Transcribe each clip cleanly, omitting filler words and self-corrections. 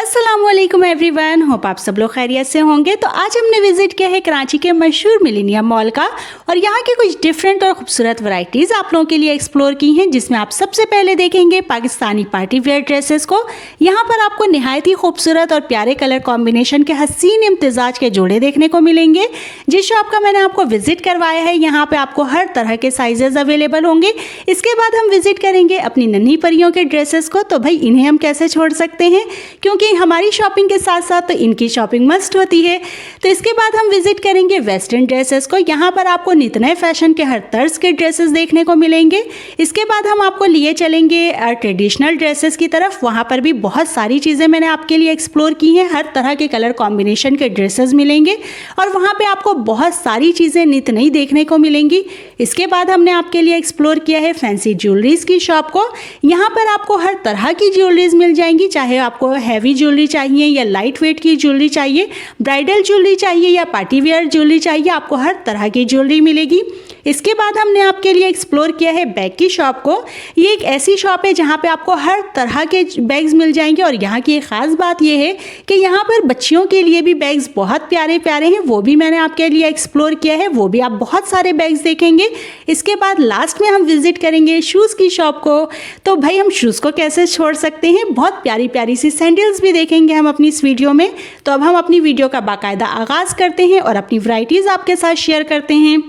अस्सलामुअलैकुम everyone, hope आप सब लोग खैरियत से होंगे। तो आज हमने विजिट किया है कराची के मशहूर मिलेनियम मॉल का और यहाँ के कुछ डिफरेंट और खूबसूरत वैरायटीज़ आप लोगों के लिए एक्सप्लोर की हैं, जिसमें आप सबसे पहले देखेंगे पाकिस्तानी पार्टी वेयर ड्रेसेस को। यहाँ पर आपको निहायत ही खूबसूरत और प्यारे कलर कॉम्बिनेशन के हसीन इम्तिजाज के जोड़े देखने को मिलेंगे। जिस शॉप का मैंने आपको विजिट करवाया है, यहाँ पर आपको हर तरह के साइजेस अवेलेबल होंगे। इसके बाद हम विजिट करेंगे अपनी नन्ही परियों के ड्रेसेस को। तो भाई इन्हें हम कैसे छोड़ सकते हैं, क्योंकि हमारी शॉपिंग के साथ साथ तो इनकी शॉपिंग मस्ट होती है। तो इसके बाद हम विजिट करेंगे वेस्टर्न ड्रेसेस को। यहाँ पर आपको नित नए फैशन के हर तर्ज के ड्रेसेस देखने को मिलेंगे। इसके बाद हम आपको लिए चलेंगे ट्रेडिशनल ड्रेसेस की तरफ। वहाँ पर भी बहुत सारी चीज़ें मैंने आपके लिए एक्सप्लोर की हैं। हर तरह के कलर कॉम्बिनेशन के ड्रेसेस मिलेंगे और वहाँ पे आपको बहुत सारी चीज़ें नित नई देखने को मिलेंगी। इसके बाद हमने आपके लिए एक्सप्लोर किया है फैंसी ज्वेलरीज की शॉप को। यहाँ पर आपको हर तरह की ज्वेलरीज मिल जाएंगी, चाहे आपको हैवी ज्वेलरी चाहिए या लाइट वेट की ज्वेलरी चाहिए, ब्राइडल ज्वेलरी चाहिए या पार्टी वेयर ज्वेलरी चाहिए, आपको हर तरह की ज्वेलरी मिलेगी। इसके बाद हमने आपके लिए एक्सप्लोर किया है बैग की शॉप को। ये एक ऐसी शॉप है जहाँ पे आपको हर तरह के बैग्स मिल जाएंगे और यहाँ की एक ख़ास बात ये है कि यहाँ पर बच्चियों के लिए भी बैग्स बहुत प्यारे प्यारे हैं, वो भी मैंने आपके लिए एक्सप्लोर किया है। वो भी आप बहुत सारे बैग्स देखेंगे। इसके बाद लास्ट में हम विजिट करेंगे शूज़ की शॉप को। तो भाई हम शूज़ को कैसे छोड़ सकते हैं, बहुत प्यारी प्यारी सी सैंडल्स भी देखेंगे हम अपनी इस वीडियो में। तो अब हम अपनी वीडियो का बाकायदा आगाज़ करते हैं और अपनी वैरायटीज़ आपके साथ शेयर करते हैं।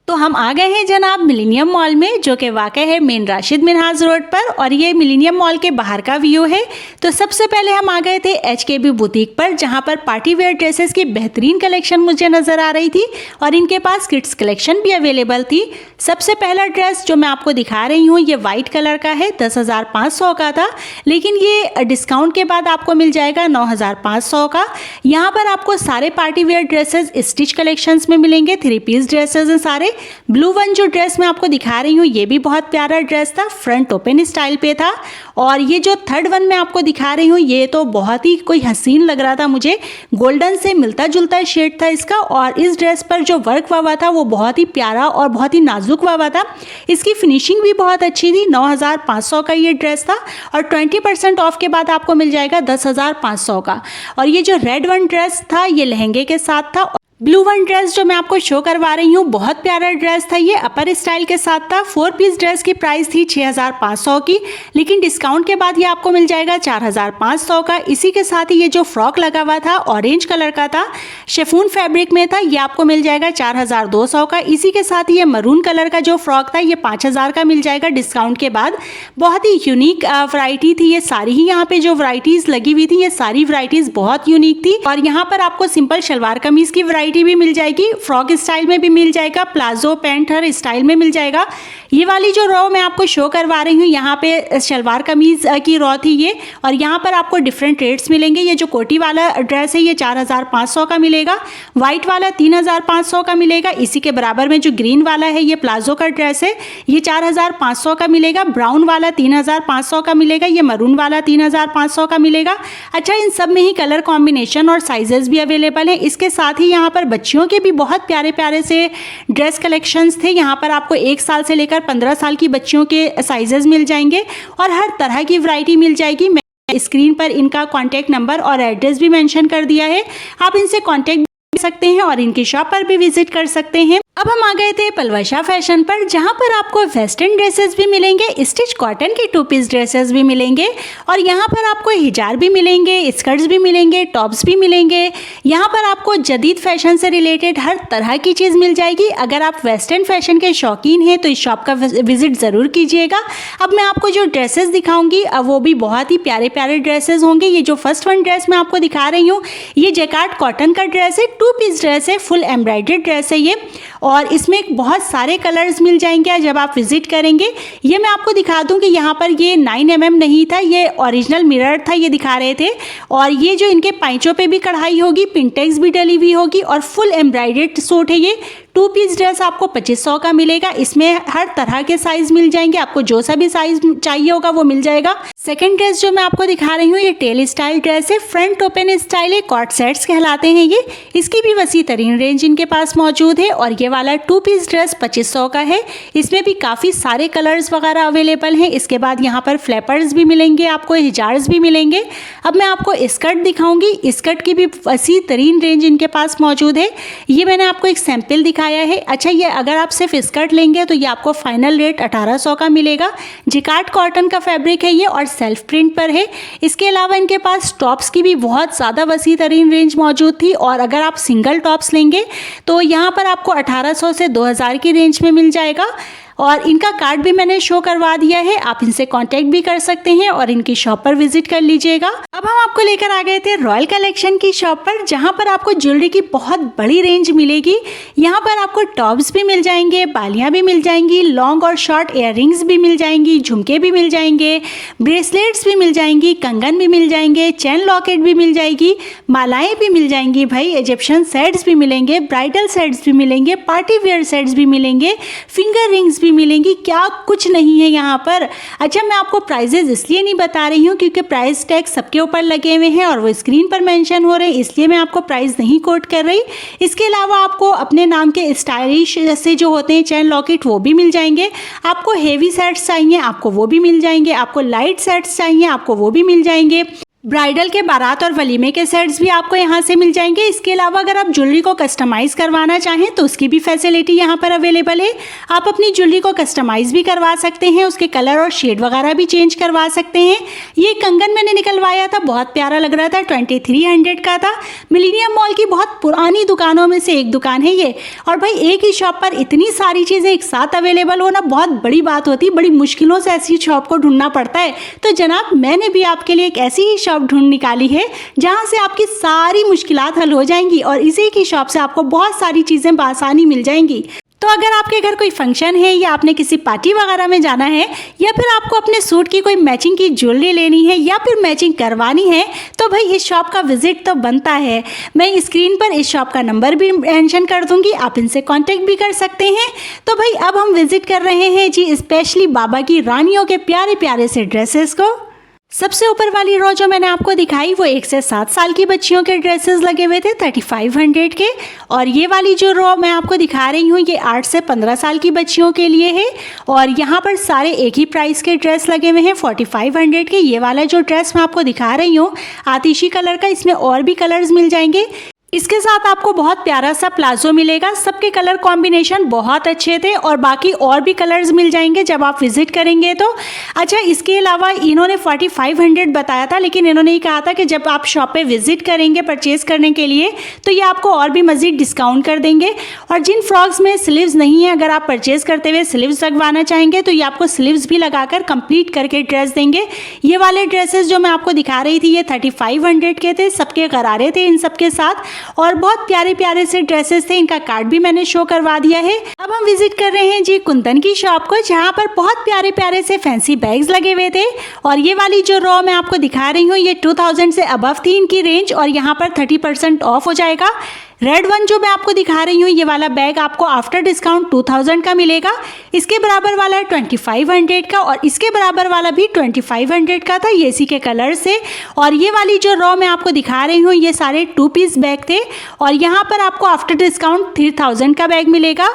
तो हम आ गए हैं जनाब मिलेनियम मॉल में, जो कि वाक़ है मेन राशिद मिनहाज रोड पर, और ये मिलेनियम मॉल के बाहर का व्यू है। तो सबसे पहले हम आ गए थे HKB बुटीक पर, जहाँ पर पार्टी वेयर ड्रेसेस की बेहतरीन कलेक्शन मुझे नज़र आ रही थी और इनके पास किड्स कलेक्शन भी अवेलेबल थी। सबसे पहला ड्रेस जो मैं आपको दिखा रही हूँ ये वाइट कलर का है, 10,500 का था, लेकिन ये डिस्काउंट के बाद आपको मिल जाएगा 9,500 का। यहाँ पर आपको सारे party wear dresses stitch collections में मिलेंगे। 3 पीस ड्रेसेस हैं सारे। ब्लू वन जो ड्रेस मैं आपको दिखा रही हूँ ये भी बहुत प्यारा ड्रेस था, फ्रंट ओपन स्टाइल पे था। और ये जो थर्ड वन मैं आपको दिखा रही हूँ ये तो बहुत ही कोई हसीन लग रहा था मुझे, गोल्डन से मिलता जुलता शेड था इसका। और इस ड्रेस पर जो वर्क हुआ था वो बहुत ही प्यारा और बहुत ही नाजुक हुआ था। इसकी फिनिशिंग भी बहुत अच्छी थी। 9,500 का ये ड्रेस था और 20% ऑफ के बाद आपको मिल जाएगा 10,500 का। और ये जो रेड वन ड्रेस था ये लहंगे के साथ था। ब्लू वन ड्रेस जो मैं आपको शो करवा रही हूँ बहुत प्यारा ड्रेस था, ये अपर स्टाइल के साथ था। 4 पीस ड्रेस की प्राइस थी 6,500 की, लेकिन डिस्काउंट के बाद ये आपको मिल जाएगा 4,500 का। इसी के साथ ही ये जो फ्रॉक लगा हुआ था ऑरेंज कलर का था, शिफॉन फैब्रिक में था, ये आपको मिल जाएगा 4,200 का। इसी के साथ ये मरून कलर का जो फ्रॉक था ये 5,000 का मिल जाएगा डिस्काउंट के बाद। बहुत ही यूनिक वैरायटी थी ये सारी ही। यहाँ पे जो वैरायटीज़ लगी हुई थी ये सारी वैरायटीज़ बहुत यूनिक थी। और यहाँ पर आपको सिंपल शलवार कमीज़ की वैरायटी भी मिल जाएगी, फ्रॉक स्टाइल में भी मिल जाएगा, प्लाजो पैंट हर स्टाइल में मिल जाएगा। ये वाली जो रो मैं आपको शो करवा रही हूँ यहाँ पे शलवार कमीज की रो थी ये, और यहाँ पर आपको डिफरेंट रेट्स मिलेंगे। ये जो कोटी वाला ड्रेस है ये 4,500 का मिलेगा, वाइट वाला 3,500 का मिलेगा। इसी के बराबर में जो ग्रीन वाला है ये प्लाजो का ड्रेस है, ये 4,500 का मिलेगा। ब्राउन वाला 3,500 का मिलेगा, ये मरून वाला 3,500 का मिलेगा। अच्छा, इन सब में ही कलर कॉम्बिनेशन और साइजेस भी अवेलेबल है। इसके साथ ही यहाँ पर बच्चियों के भी बहुत प्यारे प्यारे से ड्रेस कलेक्शंस थे। यहाँ पर आपको 1 साल से लेकर 15 साल की बच्चियों के साइजेस मिल जाएंगे और हर तरह की वैरायटी मिल जाएगी। मैं स्क्रीन पर इनका कॉन्टैक्ट नंबर और एड्रेस भी मेंशन कर दिया है, आप इनसे कॉन्टैक्ट कर सकते हैं और इनकी शॉप पर भी विजिट कर सकते हैं। अब हम आ गए थे पलवशा फैशन पर, जहां पर आपको वेस्टर्न ड्रेसेस भी मिलेंगे, स्टिच कॉटन की 2 पीस ड्रेसेस भी मिलेंगे और यहां पर आपको हिजाब भी मिलेंगे, स्कर्ट्स भी मिलेंगे, टॉप्स भी मिलेंगे। यहां पर आपको जदीद फैशन से रिलेटेड हर तरह की चीज़ मिल जाएगी। अगर आप वेस्टर्न फैशन के शौकीन हैं तो इस शॉप का विजिट ज़रूर कीजिएगा। अब मैं आपको जो ड्रेसेस दिखाऊंगी वो भी बहुत ही प्यारे प्यारे ड्रेसेस होंगे। ये जो फर्स्ट वन ड्रेस मैं आपको दिखा रही हूँ ये जैकार्ड कॉटन का ड्रेस है, 2 पीस ड्रेस है, फुल एम्ब्रॉयडर्ड ड्रेस है ये, और इसमें बहुत सारे कलर्स मिल जाएंगे जब आप विजिट करेंगे। ये मैं आपको दिखा दूं कि यहाँ पर ये 9 mm नहीं था, ये ओरिजिनल मिरर था, ये दिखा रहे थे। और ये जो इनके पैंचों पे भी कढ़ाई होगी, पिंटेक्स भी डली हुई होगी और फुल एम्ब्रॉयडर्ड सूट है ये, टू पीस ड्रेस आपको 2500 का मिलेगा। इसमें हर तरह के साइज मिल जाएंगे, आपको जो सा भी साइज चाहिए होगा वो मिल जाएगा। सेकंड ड्रेस जो मैं आपको दिखा रही हूँ ये टेल स्टाइल ड्रेस है, फ्रंट ओपन स्टाइल है, कॉट सेट्स कहलाते हैं ये। इसकी भी वसी तरीन रेंज इनके पास मौजूद है और ये वाला टू पीस ड्रेस 2500 का है। इसमें भी काफ़ी सारे कलर्स वगैरह अवेलेबल हैं। इसके बाद यहाँ पर फ्लैपर्स भी मिलेंगे, आपको हिजार्स भी मिलेंगे। अब मैं आपको स्कर्ट दिखाऊंगी, स्कर्ट की भी वसी तरीन रेंज इनके पास मौजूद है। ये मैंने आपको एक सैंपल दिखाया है। अच्छा, ये अगर आप सिर्फ स्कर्ट लेंगे तो ये आपको फाइनल रेट 1800 का मिलेगा। जिकार्ड कॉटन का फैब्रिक है ये और सेल्फ प्रिंट पर है। इसके अलावा इनके पास टॉप्स की भी बहुत ज़्यादा वसी तरीन रेंज मौजूद थी और अगर आप सिंगल टॉप्स लेंगे तो यहाँ पर आपको 1800 से 2000 की रेंज में मिल जाएगा। और इनका कार्ड भी मैंने शो करवा दिया है, आप इनसे कांटेक्ट भी कर सकते हैं और इनकी शॉप पर विजिट कर लीजिएगा। अब हम आपको लेकर आ गए थे रॉयल कलेक्शन की शॉप पर, जहां पर आपको ज्वेलरी की बहुत बड़ी रेंज मिलेगी। यहां पर आपको टॉप्स भी मिल जाएंगे, बालियां भी मिल जाएंगी, लॉन्ग और शॉर्ट इयररिंग्स भी मिल जाएंगी, झुमके भी मिल जाएंगे, ब्रेसलेट्स भी मिल जाएंगी, कंगन भी मिल जाएंगे, चैन लॉकेट भी मिल जाएगी, मालाएं भी मिल जाएंगी भाई, इजिप्शियन सेट्स भी मिलेंगे, ब्राइडल सेट्स भी मिलेंगे, पार्टी वेयर सेट्स भी मिलेंगे, फिंगर रिंग्स मिलेंगी। क्या कुछ नहीं है यहाँ पर। अच्छा, मैं आपको प्राइजेस इसलिए नहीं बता रही हूँ क्योंकि प्राइस टैग सबके ऊपर लगे हुए हैं और वो स्क्रीन पर मेंशन हो रहे हैं, इसलिए मैं आपको प्राइस नहीं कोट कर रही। इसके अलावा आपको अपने नाम के स्टाइलिश से जो होते हैं चैन लॉकेट वो भी मिल जाएंगे। आपको हेवी सेट्स चाहिए आपको वो भी मिल जाएंगे, आपको लाइट सेट्स चाहिए आपको वो भी मिल जाएंगे। ब्राइडल के बारात और वलीमे के सेट्स भी आपको यहाँ से मिल जाएंगे। इसके अलावा अगर आप ज्वेलरी को कस्टमाइज़ करवाना चाहें तो उसकी भी फैसिलिटी यहाँ पर अवेलेबल है। आप अपनी ज्वेलरी को कस्टमाइज़ भी करवा सकते हैं, उसके कलर और शेड वगैरह भी चेंज करवा सकते हैं। ये कंगन मैंने निकलवाया था, बहुत प्यारा लग रहा था, 2300 का था। मिलेनियम मॉल की बहुत पुरानी दुकानों में से एक दुकान है ये। और भाई एक ही शॉप पर इतनी सारी चीज़ें एक साथ अवेलेबल होना बहुत बड़ी बात होती है, बड़ी मुश्किलों से ऐसी शॉप को ढूंढना पड़ता है। तो जनाब, मैंने भी आपके लिए एक ऐसी ही शॉप ढूंढ निकाली है जहां से आपकी सारी मुश्किलात हल हो जाएंगी और इसी की शॉप से आपको बहुत सारी चीजें बआसानी मिल जाएंगी। तो अगर आपके घर कोई फंक्शन है या आपने किसी पार्टी वगैरह में जाना है या फिर आपको अपने सूट की कोई मैचिंग की ज्वेलरी लेनी है या फिर मैचिंग करवानी है तो भाई इस शॉप का विजिट तो बनता है। मैं स्क्रीन पर इस शॉप का नंबर भी मेंशन कर दूंगी, आप इनसे कांटेक्ट भी कर सकते हैं। तो भाई अब हम विजिट कर रहे हैं जी स्पेशली बाबा की रानियों के प्यारे प्यारे से ड्रेसेस को। सबसे ऊपर वाली रो जो मैंने आपको दिखाई वो 1 से 7 साल की बच्चियों के ड्रेसेस लगे हुए थे 3500 के। और ये वाली जो रो मैं आपको दिखा रही हूँ ये 8 से 15 साल की बच्चियों के लिए है और यहाँ पर सारे एक ही प्राइस के ड्रेस लगे हुए हैं 4500 के। ये वाला जो ड्रेस मैं आपको दिखा रही हूँ आतिशी कलर का, इसमें और भी कलर्स मिल जाएंगे। इसके साथ आपको बहुत प्यारा सा प्लाजो मिलेगा, सबके कलर कॉम्बिनेशन बहुत अच्छे थे और बाकी और भी कलर्स मिल जाएंगे जब आप विजिट करेंगे तो। अच्छा, इसके अलावा इन्होंने 4500 बताया था, लेकिन इन्होंने ये कहा था कि जब आप शॉप पे विजिट करेंगे परचेज करने के लिए तो ये आपको और भी मज़ीद डिस्काउंट कर देंगे। और जिन फ्रॉक्स में स्लीव्स नहीं है, अगर आप परचेज करते हुए स्लीव्स लगवाना चाहेंगे तो ये आपको स्लीव्स भी लगाकर कंप्लीट करके ड्रेस देंगे। ये वाले ड्रेसेस जो मैं आपको दिखा रही थी ये 3500 के थे, सबके गरारे थे इन सबके साथ और बहुत प्यारे प्यारे से ड्रेसेस थे। इनका कार्ड भी मैंने शो करवा दिया है। अब हम विजिट कर रहे हैं जी कुंदन की शॉप को, जहाँ पर बहुत प्यारे प्यारे से फैंसी बैग्स लगे हुए थे। और ये वाली जो रो मैं आपको दिखा रही हूँ ये 2000 से अबव थी इनकी रेंज और यहाँ पर 30% ऑफ हो जाएगा। रेड वन जो मैं आपको दिखा रही हूँ ये वाला बैग आपको आफ्टर डिस्काउंट 2000 का मिलेगा। इसके बराबर वाला है 2500 का और इसके बराबर वाला भी 2500 का था, ये इसी के कलर से। और ये वाली जो रो मैं आपको दिखा रही हूँ ये सारे 2 पीस बैग थे और यहाँ पर आपको आफ्टर डिस्काउंट 3000 का बैग मिलेगा।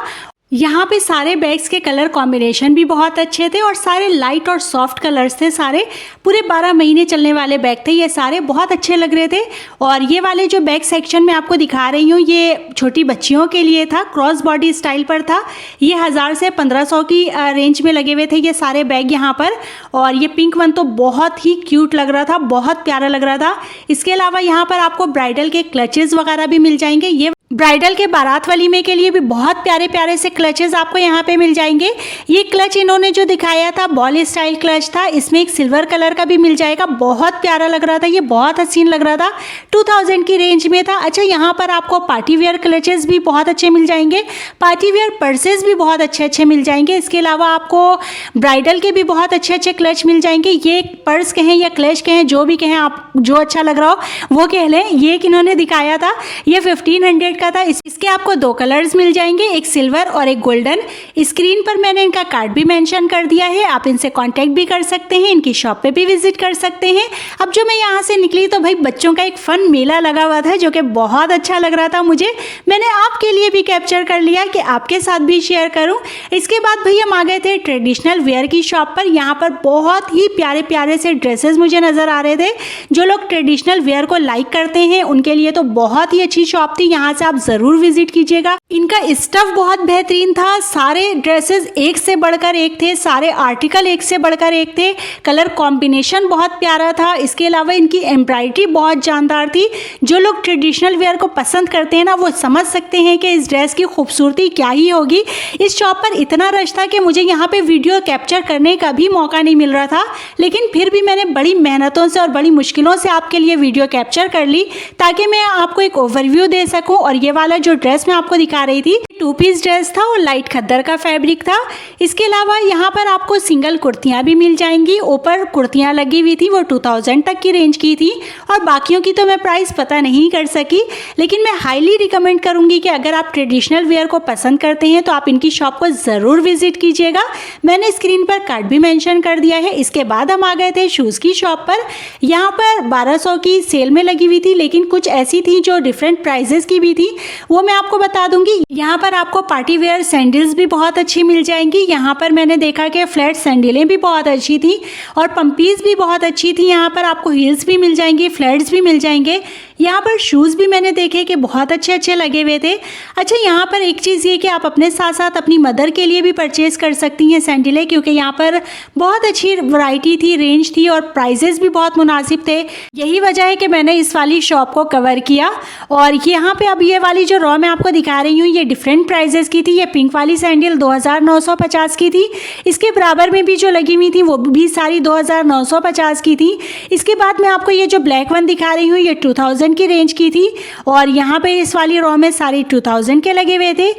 यहाँ पे सारे बैग्स के कलर कॉम्बिनेशन भी बहुत अच्छे थे और सारे लाइट और सॉफ्ट कलर्स थे, सारे पूरे 12 महीने चलने वाले बैग थे, ये सारे बहुत अच्छे लग रहे थे। और ये वाले जो बैग सेक्शन में आपको दिखा रही हूँ ये छोटी बच्चियों के लिए था, क्रॉस बॉडी स्टाइल पर था। ये 1000 से 1500 की रेंज में लगे हुए थे ये सारे बैग यहाँ पर। और ये पिंक वन तो बहुत ही क्यूट लग रहा था, बहुत प्यारा लग रहा था। इसके अलावा यहाँ पर आपको ब्राइडल के क्लचेस वगैरह भी मिल जाएंगे। ये ब्राइडल के बारात वलीमे के लिए भी बहुत प्यारे प्यारे से क्लचेस आपको यहाँ पे मिल जाएंगे। ये क्लच इन्होंने जो दिखाया था बॉल स्टाइल क्लच था, इसमें एक सिल्वर कलर का भी मिल जाएगा, बहुत प्यारा लग रहा था, ये बहुत हसीन लग रहा था, 2000 की रेंज में था। अच्छा, यहाँ पर आपको पार्टी वेयर क्लचेस भी बहुत अच्छे मिल जाएंगे, पार्टी वेयर पर्सेस भी बहुत अच्छे अच्छे मिल जाएंगे। इसके अलावा आपको ब्राइडल के भी बहुत अच्छे अच्छे क्लच मिल जाएंगे। ये पर्स कहें या क्लच कहें, जो भी कहें, आप जो अच्छा लग रहा हो वो कह लें। ये इन्होंने दिखाया था, ये 1500 का था। इसके आपको 2 कलर्स मिल जाएंगे, एक सिल्वर और एक गोल्डन। स्क्रीन पर मैंने इनका कार्ड भी मेंशन कर दिया है, आप इनसे कांटेक्ट भी कर सकते हैं, इनकी शॉप पे भी विजिट कर सकते हैं। अब जो मैं यहाँ से निकली तो भाई बच्चों का एक फन मेला लगा हुआ था जो कि बहुत अच्छा लग रहा था मुझे। मैंने आपके लिए भी कैप्चर कर लिया कि आपके साथ भी शेयर करूं। इसके बाद भाई हम आ गए थे ट्रेडिशनल वेयर की शॉप पर। यहाँ पर बहुत ही प्यारे प्यारे से ड्रेसेस मुझे नजर आ रहे थे। जो लोग ट्रेडिशनल वेयर को लाइक करते हैं उनके लिए तो बहुत ही अच्छी शॉप थी, यहाँ से आप जरूर विजिट कीजिएगा। इनका स्टफ बहुत बेहतरीन था, सारे ड्रेसेस एक से बढ़कर एक थे, सारे आर्टिकल एक से बढ़कर एक थे, कलर कॉम्बिनेशन बहुत प्यारा था। इसके अलावा इनकी एम्ब्रॉयडरी बहुत जानदार थी। जो लोग ट्रेडिशनल वेयर को पसंद करते हैं ना, वो समझ सकते हैं कि इस ड्रेस की खूबसूरती क्या ही होगी। इस शॉप पर इतना रश था कि मुझे यहाँ पे वीडियो कैप्चर करने का भी मौका नहीं मिल रहा था, लेकिन फिर भी मैंने बड़ी मेहनतों से और बड़ी मुश्किलों से आपके लिए वीडियो कैप्चर कर ली ताकि मैं आपको एक ओवरव्यू दे सकूं। और ये वाला जो ड्रेस मैं आपको दिखा रही थी 2 पीस ड्रेस था और लाइट खद्दर का फैब्रिक था। इसके अलावा यहाँ पर आपको सिंगल कुर्तियाँ भी मिल जाएंगी। ऊपर कुर्तियाँ लगी हुई थी, वो 2000 तक की रेंज की थी और बाकियों की तो मैं प्राइस पता नहीं कर सकी, लेकिन मैं हाईली रिकमेंड करूँगी कि अगर आप ट्रेडिशनल वेयर को पसंद करते हैं तो आप इनकी शॉप को ज़रूर विजिट कीजिएगा। मैंने स्क्रीन पर कार्ड भी मेंशन कर दिया है। इसके बाद हम आ गए थे शूज़ की शॉप पर। यहाँ पर 1200 की सेल में लगी हुई थी, लेकिन कुछ ऐसी थी जो डिफरेंट प्राइजेस की भी थी, वो मैं आपको बता दूंगी। यहाँ पर आपको पार्टी वेयर सैंडल्स भी बहुत अच्छी मिल जाएंगी। यहाँ पर मैंने देखा कि फ्लैट सैंडलें भी बहुत अच्छी थी और पंपीज भी बहुत अच्छी थी। यहाँ पर आपको हील्स भी मिल जाएंगी, फ्लैट्स भी मिल जाएंगे। यहाँ पर शूज़ भी मैंने देखे कि बहुत अच्छे अच्छे लगे हुए थे। अच्छा, यहाँ पर एक चीज़ ये कि आप अपने साथ साथ अपनी मदर के लिए भी परचेज़ कर सकती हैं सैंडलें, क्योंकि यहाँ पर बहुत अच्छी वैरायटी थी, रेंज थी और प्राइजेस भी बहुत मुनासिब थे। यही वजह है कि मैंने इस वाली शॉप को कवर किया। और यहाँ पे अब ये वाली जो रॉ मैं आपको दिखा रही हूँ ये डिफरेंट प्राइजेस की थी। ये पिंक वाली सैंडल 2950 की थी। इसके बराबर में भी जो लगी हुई थी वो भी सारी 2950 की थी। इसके बाद मैं आपको ये जो ब्लैक वन दिखा रही हूँ ये 2000 की रेंज की थी और यहाँ पे इस वाली रॉ में सारी 2000 के लगे हुए थे।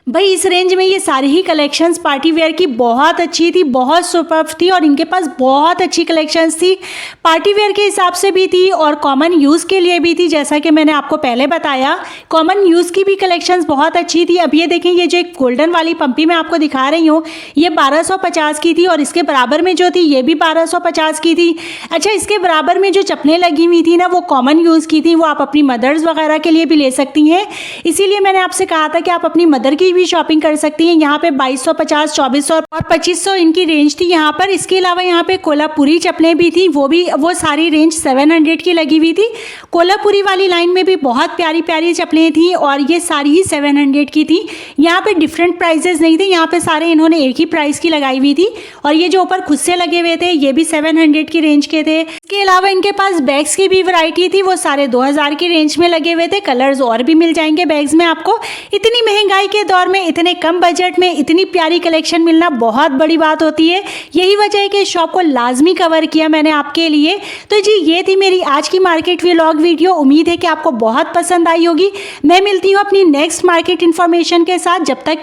भाई इस रेंज में ये सारी ही कलेक्शंस पार्टी वेयर की बहुत अच्छी थी, बहुत सुपर्ब थी और इनके पास बहुत अच्छी कलेक्शंस थी। पार्टी वेयर के हिसाब से भी थी और कॉमन यूज़ के लिए भी थी। जैसा कि मैंने आपको पहले बताया, कॉमन यूज़ की भी कलेक्शंस बहुत अच्छी थी। अब ये देखें, ये जो एक गोल्डन वाली पंपी मैं आपको दिखा रही हूँ ये 1250 की थी और इसके बराबर में जो थी ये भी 1250 की थी। अच्छा, इसके बराबर में जो चप्पलें लगी हुई थी ना वो कॉमन यूज़ की थी, वो आप अपनी मदर्स वगैरह के लिए भी ले सकती हैं। इसीलिए मैंने आपसे कहा था कि आप अपनी मदर की भी शॉपिंग कर सकती हैं। यहाँ पे 2250, 2400 और 2500 इनकी रेंज थी यहाँ पर। इसके अलावा यहाँ पे कोल्हापुरी चप्पलें भी थी, वो सारी रेंज 700 की लगी हुई थी। कोल्हापुरी वाली लाइन में भी बहुत प्यारी प्यारी चप्पलें थी और ये सारी ही 700 की थी। यहाँ पे डिफरेंट प्राइजेस नहीं थे, यहाँ पे सारे इन्होंने एक ही प्राइस की लगाई हुई थी। और ये जो ऊपर खुद से लगे हुए थे ये भी 700 की रेंज के थे। इसके अलावा इनके पास बैग्स की भी वैरायटी थी, वो सारे 2000 की रेंज में लगे हुए थे। कलर्स और भी मिल जाएंगे बैग्स में आपको। इतनी महंगाई के दौर में इतने कम बजट में इतनी प्यारी कलेक्शन मिलना बहुत बड़ी बात होती है। यही वजह है कि इस शॉप को लाजमी कवर किया मैंने आपके लिए। तो जी ये थी मेरी आज की मार्केट व्लॉग वीडियो। उम्मीद है कि आपको बहुत पसंद आई होगी। मैं मिलती हूँ अपनी नेक्स्ट मार्केट इन्फॉर्मेशन के साथ। जब तक